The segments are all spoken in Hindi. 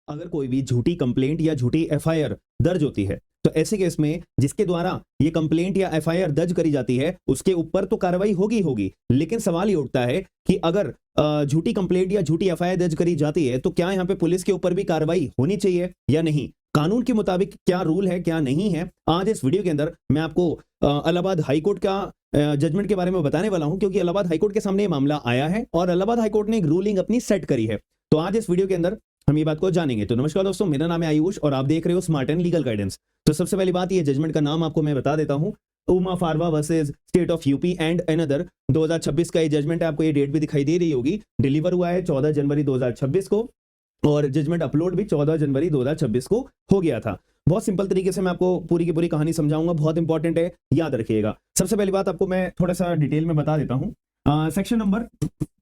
अगर कोई भी झूठी कंप्लेंट या झूठी एफआईआर दर्ज होती है तो ऐसे केस में जिसके द्वारा ये कंप्लेंट या एफआईआर दर्ज करी जाती है उसके ऊपर तो कार्रवाई होगी, लेकिन सवाल ये उठता है कि अगर झूठी कंप्लेंट या झूठी एफआईआर दर्ज करी जाती है तो क्या यहाँ पे पुलिस के ऊपर भी कार्रवाई होनी चाहिए या नहीं, कानून के मुताबिक क्या रूल है क्या नहीं है। आज इस वीडियो के अंदर मैं आपको इलाहाबाद हाईकोर्ट का जजमेंट के बारे में बताने वाला हूं, क्योंकि इलाहाबाद हाईकोर्ट के सामने ये मामला आया है और इलाहाबाद हाईकोर्ट ने एक रूलिंग अपनी सेट करी है। तो आज इस वीडियो के अंदर हम ये बात को जानेंगे। तो नमस्कार दोस्तों, मेरा नाम है आयुष और आप देख रहे हो स्मार्ट एंड लीगल गाइडेंस। तो सबसे पहली बात, ये जजमेंट का नाम आपको मैं बता देता हूं, Uma Farwa versus state of UP and another 2026 का ये जजमेंट है। आपको ये डेट भी दिखाई दे रही होगी, डिलीवर हुआ है 14 जनवरी 2026 को और जजमेंट अपलोड भी 14 जनवरी 2026 को हो गया था। बहुत सिंपल तरीके से मैं आपको पूरी की पूरी कहानी समझाऊंगा, बहुत इंपॉर्टेंट है, याद रखिएगा। सबसे पहली बात आपको मैं थोड़ा सा डिटेल में बता देता हूं। सेक्शन नंबर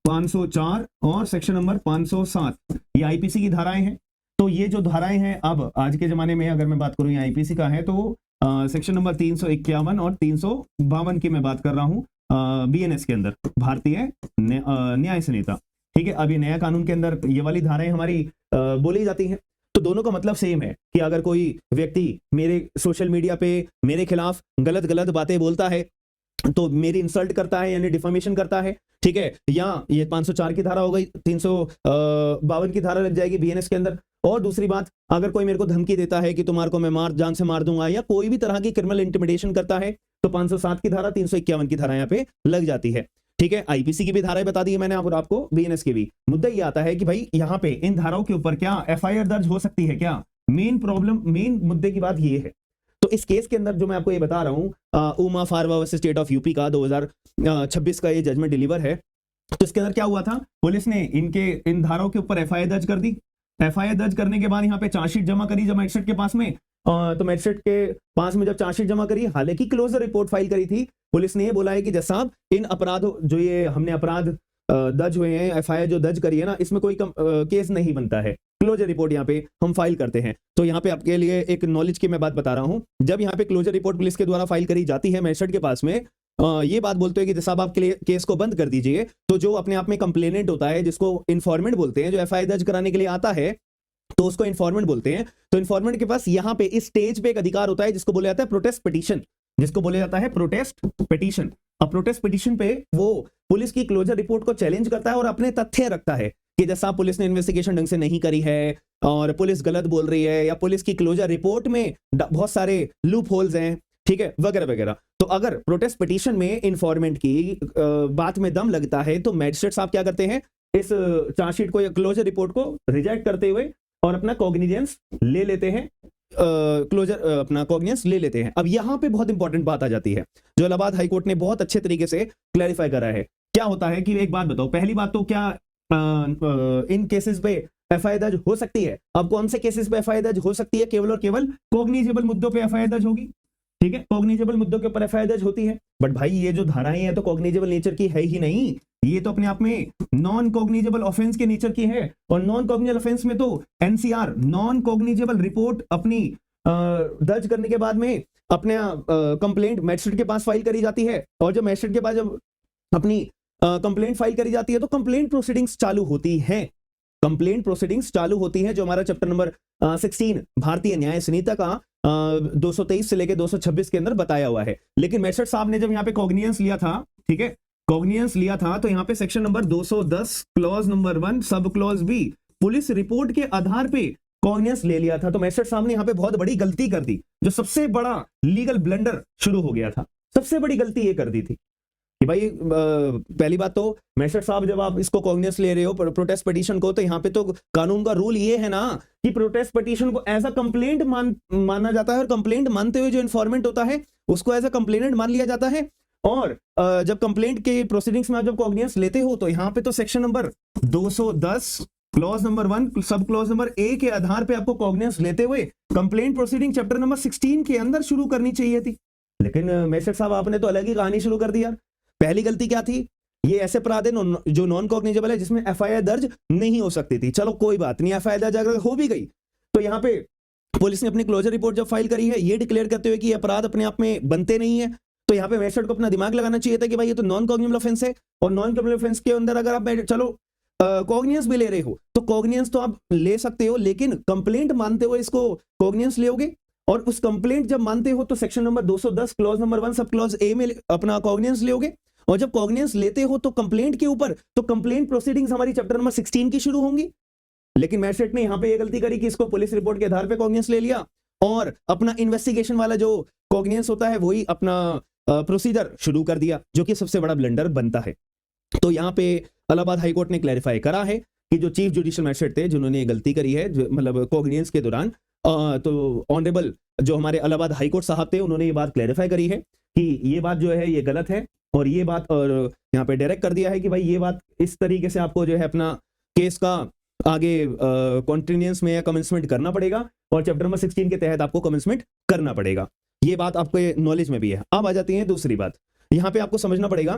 504 और सेक्शन नंबर 507 ये आईपीसी की धाराएं हैं। तो ये जो धाराएं हैं, अब आज के जमाने में अगर मैं बात करूं ये आईपीसी का है तो सेक्शन नंबर 351 और 352 की मैं बात कर रहा हूं बीएनएस के अंदर, भारतीय न्याय संहिता। ठीक है, अब ये नया कानून के अंदर ये वाली धाराएं हमारी बोली जाती हैं। तो दोनों का मतलब सेम है कि अगर कोई व्यक्ति मेरे सोशल मीडिया पे मेरे खिलाफ गलत गलत बातें बोलता है तो मेरी इंसल्ट करता है यानी डिफामेशन करता है, ठीक है, या ये 504 की धारा हो गई, 352 की धारा लग जाएगी बीएनएस के अंदर। और दूसरी बात, अगर कोई मेरे को धमकी देता है कि तुम्हारे को मैं जान से मार दूंगा या कोई भी तरह की क्रिमिनल इंटिमिडेशन करता है तो 507 की धारा, 351 की धारा यहाँ पे लग जाती है। ठीक है, आईपीसी की भी धाराएं बता दी है मैंने आपको, बीएनएस की भी। मुद्दा ये आता है कि भाई यहाँ पे इन धाराओं के ऊपर क्या एफआईआर दर्ज हो सकती है क्या? मेन मुद्दे की बात ये है। तो इस केस के अंदर जो मैं आपको ये बता रहा हूं, Uma Farwa versus state of UP का 2026 का ये जजमेंट डिलीवर है। तो इसके अंदर क्या हुआ था, पुलिस ने इन धाराओं के ऊपर एफआईआर दर्ज कर दी। एफआईआर दर्ज करने के बाद यहाँ पे चार्जशीट जमा करी जब मैजिस्ट्रेट के पास में, तो मैजिस्ट्रेट के पास में जब चार्जशीट जमा करी, हालांकि क्लोजर रिपोर्ट फाइल करी थी, पुलिस ने ये बोला है कि जैसा साहब इन अपराधों जो ये हमने अपराध दर्ज हुए हैं, एफआईआर जो दर्ज करी है ना, इसमें कोई केस नहीं बनता है, क्लोजर रिपोर्ट यहाँ पे हम फाइल करते हैं। तो यहाँ पे आपके लिए एक नॉलेज की मैं बात बता रहा हूं, जब यहाँ पे क्लोजर रिपोर्ट पुलिस के द्वारा फाइल करी जाती है मैजिस्ट्रेट के पास में, ये बात बोलते हैं कि साहब आप केस को बंद कर दीजिए, तो जो अपने आप में कंप्लेनेंट होता है, जिसको इन्फॉर्मेंट बोलते हैं, जो एफआईआर दर्ज कराने के लिए आता है तो उसको इन्फॉर्मेंट बोलते हैं। तो इन्फॉर्मेंट के पास यहाँ पे इस स्टेज पे एक अधिकार होता है जिसको बोला जाता है प्रोटेस्ट पिटीशन, जिसको बोला जाता है प्रोटेस्ट पिटीशन। अब प्रोटेस्ट पिटीशन पे वो पुलिस की क्लोजर रिपोर्ट को चैलेंज करता है और अपने तथ्य रखता है कि जैसा पुलिस ने इन्वेस्टिगेशन ढंग से नहीं करी है और पुलिस गलत बोल रही है या पुलिस की क्लोजर रिपोर्ट में बहुत सारे लूप होल्स हैं, ठीक है, वगैरह वगैरह। तो अगर प्रोटेस्ट पिटीशन में इन्फॉर्मेंट की बात में दम लगता है तो मैजिस्ट्रेट साहब क्या करते हैं, इस चार्जशीट को या क्लोजर रिपोर्ट को रिजेक्ट करते हुए और अपना कॉग्निजेंस ले लेते हैं, अपना कॉग्निजेंस ले लेते हैं। अब यहां पे बहुत इंपॉर्टेंट बात आ जाती है जो इलाहाबाद हाईकोर्ट ने बहुत अच्छे तरीके से क्लैरिफाई करा है। क्या होता है कि एक बात बताओ, पहली बात तो क्या इन केसेस पे एफआईआर दर्ज हो सकती है? अब कौन से केसेस पे एफआईआर दर्ज हो सकती है? केवल और केवल कॉग्निजेबल मुद्दों पे एफआईआर दर्ज होगी। ठीक है, कॉग्निजेबल मुद्दों के ऊपर एफआईआर दर्ज होती है। बट भाई ये जो धाराएं हैं तो कॉग्निजेबल नेचर की है ही नहीं, ये तो अपने आप में नॉन कॉग्निजेबल ऑफेंस के नेचर की है। और नॉन कॉग्निजेबल ऑफेंस में तो एनसीआर नॉन कॉग्निजेबल रिपोर्ट अपनी दर्ज करने के बाद में अपने कंप्लेंट मैजिस्ट्रेट के पास फाइल करी जाती है, और जब मैजिस्ट्रेट के पास जब अपनी कंप्लेंट फाइल करी जाती है तो कंप्लेंट प्रोसीडिंग्स चालू होती हैं। कंप्लेंट प्रोसीडिंग्स चालू होती है, जो हमारा चैप्टर नंबर 16 भारतीय न्याय संहिता का 223 से लेकर 226 के अंदर बताया हुआ है। लेकिन मैजिस्ट्रेट साहब ने जब यहाँ पे कॉग्निजेंस लिया था, ठीक है, कॉग्निजेंस लिया था, तो यहाँ पे section number 210 clause number 1 sub clause B police report के आधार पे कॉग्निजेंस ले लिया था। तो मैजिस्ट्रेट साहब ने यहाँ पे बहुत बड़ी गलती कर दी, जो सबसे बड़ा लीगल ब्लंडर शुरू हो गया था। सबसे बड़ी गलती ये कर दी थी कि भाई पहली बात तो मैजिस्ट्रेट साहब जब आप इसको कॉग्निजेंस ले रहे हो प्रोटेस्ट पिटीशन को, तो यहाँ पे तो कानून का रूल ये है ना कि प्रोटेस्ट पिटीशन को एज अ कंप्लेंट माना जाता है, और कंप्लेंट मानते हुए जो इन्फॉर्मेंट होता है उसको एज अ कंप्लेनेंट मान लिया जाता है। और जब कंप्लेंट के प्रोसीडिंग्स में आप जब कॉग्निजेंस लेते हो तो यहाँ पे तो section number 210 clause number 1 sub clause number A के आधार पे आपको कॉग्निजेंस लेते हुए कंप्लेंट प्रोसीडिंग चैप्टर नंबर 16 के अंदर शुरू करनी चाहिए थी। लेकिन मैजिस्ट्रेट साहब आपने तो अलग ही कहानी शुरू कर दी यार। पहली गलती क्या थी, ये ऐसे अपराध है जो नॉन कॉग्निजेबल है जिसमें एफआईआर दर्ज नहीं हो सकती थी। चलो कोई बात नहीं, एफआईआर दर्ज अगर हो भी गई तो यहाँ पे पुलिस ने अपनी क्लोजर रिपोर्ट जब फाइल करी है ये डिक्लेयर करते हुए कि अपराध अपने आप में बनते नहीं है, तो यहाँ पे मैजिस्ट्रेट को अपना दिमाग लगाना चाहिए था कि भाई ये तो नॉन कॉग्निजेबल ऑफेंस है, और नॉन कॉग्निजेबल ऑफेंस के अंदर अगर आप चलो कॉग्नियंस भी ले रहे हो तो कॉग्नियंस तो आप ले सकते हो, लेकिन कंप्लेंट मानते हो इसको कॉग्नियंस लोगे, और उस कंप्लेंट जब मानते हो तो section number 210 clause number 1 sub clause A में अपना कॉग्नियंस लोगे, और जब कॉग्नियंस लेते हो तो कंप्लेंट के ऊपर तो कंप्लेंट प्रोसीडिंग्स हमारी चैप्टर नंबर 16 की शुरू होंगी। लेकिन मैजिस्ट्रेट ने यहां पे ये गलती करी कि इसको पुलिस रिपोर्ट के आधार पे कॉग्नियंस ले लिया और अपना इन्वेस्टिगेशन वाला जो कॉग्नियंस होता है वही अपना प्रोसीजर शुरू कर दिया, जो कि सबसे बड़ा ब्लंडर बनता है। तो यहाँ पे इलाहाबाद हाईकोर्ट ने क्लैरिफाई करा है कि जो चीफ जुडिशियल मैजिस्ट्रेट थे जिन्होंने ये गलती करी है मतलब कॉग्नियंस के दौरान, तो ऑनरेबल जो हमारे इलाहाबाद हाईकोर्ट साहब थे उन्होंने ये बात क्लैरिफाई करी है कि ये बात जो है ये गलत है, और ये बात और यहाँ पे डायरेक्ट कर दिया है कि भाई ये बात इस तरीके से आपको जो है अपना केस का आगे कॉन्टिन्यूएंस में या कमेंसमेंट करना पड़ेगा, और चैप्टर नंबर 16 के तहत आपको कमेंसमेंट करना पड़ेगा। ये बात आपके नॉलेज में भी है। अब आ जाती है दूसरी बात, यहाँ पे आपको समझना पड़ेगा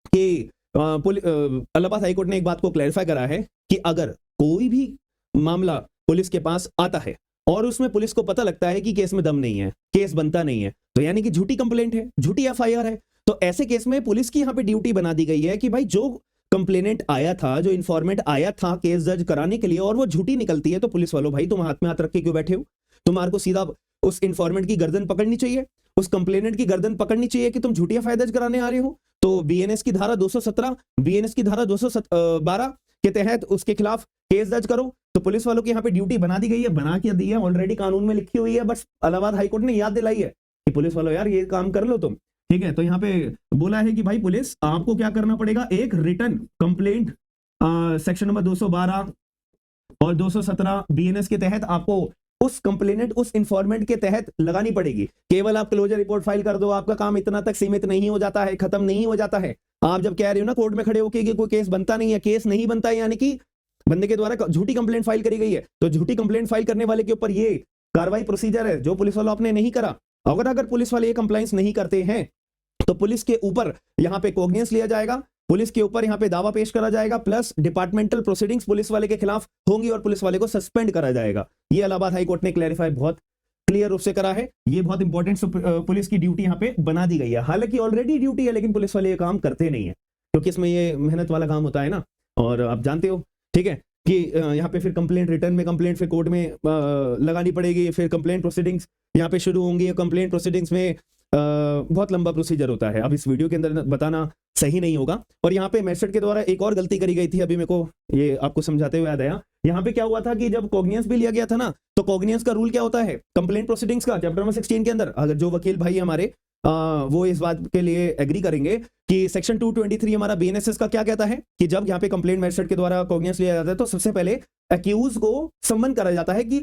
कि इलाहाबाद हाईकोर्ट ने एक बात को क्लैरिफाई करा है कि अगर कोई भी मामला पुलिस के पास आता है और उसमें पुलिस को पता लगता है कि केस में दम नहीं है, केस बनता नहीं है, तो यानी कि झूठी कंप्लेंट है, झूठी एफआईआर है, तो ऐसे केस में पुलिस की यहां पे ड्यूटी बना दी गई है कि भाई जो कंप्लेनेंट आया था, जो इन्फॉर्मेंट आया था केस दर्ज कराने के लिए, और वो झूठी निकलती है, तो पुलिस वालों भाई तुम हाथ में हाथ रख के क्यों बैठे हो? तुम्हारे को सीधा उस इन्फॉर्मेंट की गर्दन पकड़नी चाहिए, उस कंप्लेनेंट की गर्दन पकड़नी चाहिए कि तुम झूठी एफआईआर दर्ज कराने आ रहे हो। तो बीएनएस की धारा 217, बीएनएस की धारा 212 के तहत उसके खिलाफ केस दर्ज करो। तो पुलिस वालों की यहाँ पे ड्यूटी बना दी गई है, बना के दी है, ऑलरेडी कानून में लिखी हुई है, बस इलाहाबाद हाईकोर्ट ने याद दिलाई है कि पुलिस वालों यार ये काम कर लो तुम, ठीक है। तो यहाँ पे बोला है कि भाई पुलिस आपको क्या करना पड़ेगा, एक रिटर्न कंप्लेंट सेक्शन नंबर 212 और 217 बीएनएस के तहत आपको उस कंप्लेनेंट, उस इंफॉर्मेंट के तहत लगानी पड़ेगी। केवल आप क्लोजर रिपोर्ट फाइल कर दो, आपका काम इतना तक सीमित नहीं हो जाता है, खत्म नहीं हो जाता है। आप जब कह रहे हो ना कोर्ट में खड़े होकर कि कोई केस बनता नहीं है, केस नहीं बनता है, यानी कि बंदे के द्वारा झूठी कंप्लेंट फाइल करी गई है, तो झूठी कंप्लेंट फाइल करने वाले के ऊपर ये कार्रवाई प्रोसीजर है जो पुलिस वालों आपने नहीं करा। अगर पुलिस वाले ये कंप्लायंस नहीं करते हैं तो पुलिस के ऊपर यहाँ पे कॉग्नियंस लिया जाएगा, पुलिस के ऊपर यहाँ पे दावा पेश करा जाएगा, प्लस डिपार्टमेंटल प्रोसीडिंग्स पुलिस वाले के खिलाफ होंगी और पुलिस वाले को सस्पेंड करा जाएगा। ये इलाहाबाद हाईकोर्ट ने क्लैरिफाई बहुत क्लियर रूप से करा है। ये बहुत इंपॉर्टेंट पुलिस की ड्यूटी यहाँ पे बना दी गई है। हालांकि ऑलरेडी ड्यूटी है, लेकिन पुलिस वाले ये काम करते नहीं है, क्योंकि इसमें ये मेहनत वाला काम होता है ना, और आप जानते हो, ठीक है, कि यहाँ पे फिर कंप्लेंट, रिटर्न में कंप्लेंट फिर कोर्ट में लगानी पड़ेगी, फिर कंप्लेंट प्रोसीडिंग्स यहाँ पे शुरू होंगी। कंप्लेंट प्रोसीडिंग्स में बहुत लंबा प्रोसीजर होता है, अब इस वीडियो के अंदर बताना सही नहीं होगा। और यहाँ पे मैजिस्ट्रेट के द्वारा एक और गलती करी गई थी, अभी मेरे को ये आपको समझाते हुए याद आया। यहाँ पे क्या हुआ था कि जब कॉग्नियंस भी लिया गया था ना, तो कॉग्नियंस का रूल क्या होता है कंप्लेंट प्रोसीडिंग्स का, चैप्टर नंबर 16 के अंदर, अगर जो वकील भाई हमारे वो इस बात के लिए एग्री करेंगे कि सेक्शन 223 हमारा बीएनएसएस का क्या कहता है कि जब यहाँ पे कंप्लेंट मैजिस्ट्रेट के द्वारा कॉग्नियंस लिया जाता है तो सबसे पहले एक्यूज को सम्मन करा जाता है कि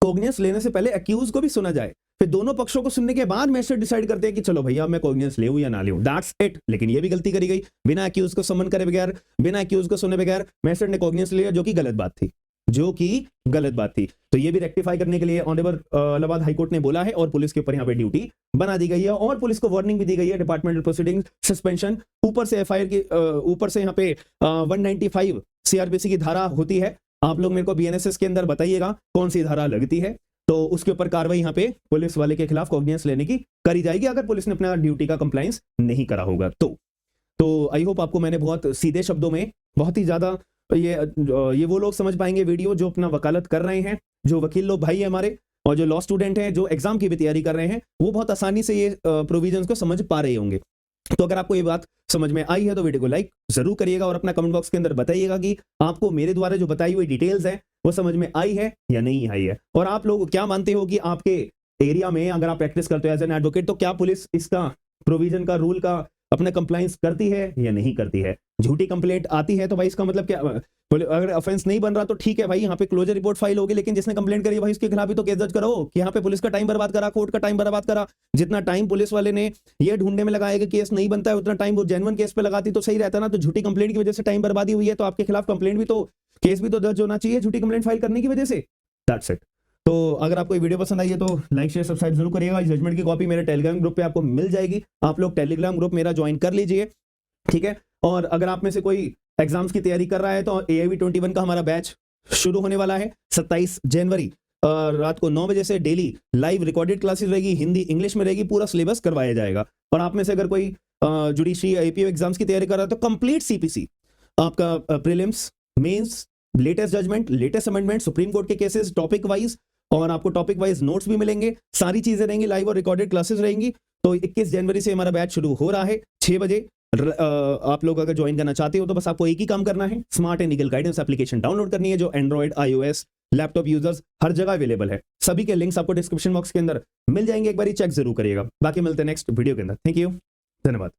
कॉग्नियंस लेने से पहले एक्यूज को भी सुना जाए, फिर दोनों पक्षों को सुनने के बाद मैजिस्ट्रेट डिसाइड करते हैं कि चलो भैया मैं कॉग्नियंस लेऊं या ना लेऊं, दैट्स इट। लेकिन ये भी गलती करी गई, बिना एक्यूज को सम्मन करे बगैर, बिना एक्यूज को सुने बगैर मैजिस्ट्रेट ने कॉग्नियंस लिया, जो कि गलत बात थी, जो कि गलत बात थी। तो ये भी रेक्टिफाई करने के लिए ऑनरेबल इलाहाबाद हाईकोर्ट ने बोला है, और पुलिस के ऊपर यहाँ पे ड्यूटी बना दी गई है, और पुलिस को वार्निंग भी दी गई है, डिपार्टमेंटल प्रोसीडिंग, सस्पेंशन, ऊपर से एफआईआर की ऊपर से यहाँ पे 195 सीआरपीसी की धारा होती है। आप लोग मेरे को बीएनएसएस के अंदर बताइएगा कौन सी धारा लगती है, तो उसके ऊपर कार्रवाई यहाँ पे पुलिस वाले के खिलाफ कॉग्नियंस लेने की करी जाएगी, अगर पुलिस ने अपना ड्यूटी का कंप्लायंस नहीं करा होगा। तो आई होप आपको मैंने बहुत सीधे शब्दों में, बहुत ही ज्यादा ये वो लोग समझ पाएंगे वीडियो जो अपना वकालत कर रहे हैं, जो वकील लोग भाई है हमारे, और जो लॉ स्टूडेंट हैं जो एग्जाम की भी तैयारी कर रहे हैं, वो बहुत आसानी से ये प्रोविजंस को समझ पा रहे होंगे। तो अगर आपको ये बात समझ में आई है तो वीडियो को लाइक जरूर करिएगा, और अपना कमेंट बॉक्स के अंदर बताइएगा कि आपको मेरे द्वारा जो बताई हुई डिटेल्स है वो समझ में आई है या नहीं आई है, और आप लोग क्या मानते हो कि आपके एरिया में अगर आप प्रैक्टिस करते हो एज एन एडवोकेट, तो क्या पुलिस इसका प्रोविजन का, रूल का अपना कंप्लायंस करती है या नहीं करती है। झूठी कंप्लेंट आती है तो भाई इसका मतलब क्या, अगर ऑफेंस नहीं बन रहा तो ठीक है भाई, यहाँ पे क्लोजर रिपोर्ट फाइल होगी, लेकिन जिसने कंप्लेंट करी भाई उसके खिलाफ भी तो केस दर्ज करो कि यहाँ पे पुलिस का टाइम बर्बाद करा, कोर्ट का टाइम बर्बाद करा। जितना टाइम पुलिस वाले ने ये ढूंढने में लगाया कि केस नहीं बनता है, उतना टाइम वो जेन्युइन केस पे लगाती तो सही रहता ना। तो झूठी कंप्लेंट की वजह से टाइम बर्बादी हुई है, तो आपके खिलाफ कंप्लेंट भी तो, केस भी तो दर्ज होना चाहिए झूठी कंप्लेंट फाइल करने की वजह से। That's it. तो अगर आपको ये वीडियो पसंद आई है तो लाइक शेयर सब्सक्राइब जरूर करिएगा। इस जजमेंट की कॉपी मेरे टेलीग्राम ग्रुप पे आपको मिल जाएगी, आप लोग टेलीग्राम ग्रुप मेरा ज्वाइन कर लीजिए, ठीक है। और अगर आप में से कोई एग्जाम्स की तैयारी कर रहा है तो AIV 21 का हमारा बैच शुरू होने वाला है 27 जनवरी, रात को 9 बजे से डेली लाइव रिकॉर्डेड क्लासेस रहेगी, हिंदी इंग्लिश में रहेगी, पूरा सिलेबस करवाया जाएगा। और आप में से अगर कोई जुडिशरी APO एग्जाम्स की तैयारी कर रहा है तो कंप्लीट CPC, आपका prelims, mains, latest judgement, latest amendment, supreme court के केसेस टॉपिक वाइज, और आपको टॉपिक वाइज नोट्स भी मिलेंगे, सारी चीजें रहेंगी, लाइव और रिकॉर्डेड क्लासेस रहेंगी। तो 21 जनवरी से हमारा बैच शुरू हो रहा है 6 बजे। आप लोग अगर ज्वाइन करना चाहते हो तो बस आपको एक ही काम करना है, smart and legal guidance application download करनी है, जो एंड्रॉइड, iOS, लैपटॉप यूजर्स हर जगह अवेलेबल है। सभी के लिंक्स आपको डिस्क्रिप्शन बॉक्स के अंदर मिल जाएंगे, एक बार चेक जरूर करिएगा। बाकी मिलते हैं नेक्स्ट वीडियो के अंदर। थैंक यू, धन्यवाद।